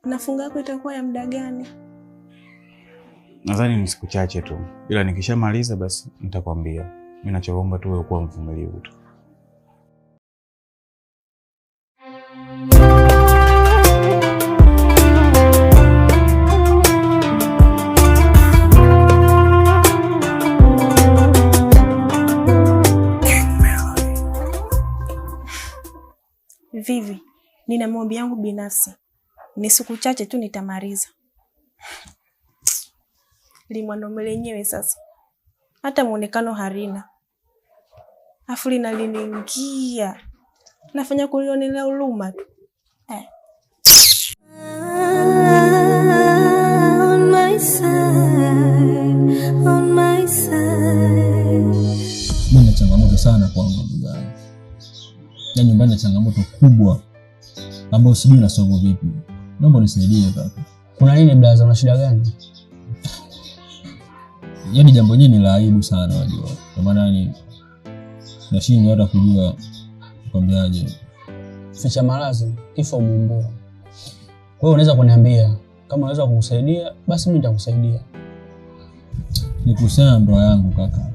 Na funga yako itakuwa ya muda gani? Nadhani ni siku chache tu. Ila nikishamaliza basi nitakwambia. Mimi nachoomba tu wewe kuwa mvumilivu tu. Vivi, nina maombi yangu binafsi. Ni siku chache tu nitamaliza. Limwanaume lenyewe sasa. Hata muonekano harina. Afu linaliniingia. Nafanya kulionelea huruma tu. On my side. Mimi changamoto sana kwangu ndugu yangu. Na nyumbani changamoto kubwa ambayo sijui nasongo vipi. Naomba unisaidie kaka. Kuna nini blaza, una shida gani? Yaani jambo hili ni la aibu sana wajua. Kwa maana ni nashindwa hata kujua kwambiaje. Ficha malazi, kifo muumbo. Kwa hiyo unaweza kuniambia kama unaweza kukusaidia basi mimi nitakusaidia. Nikusema ndoa yangu kaka.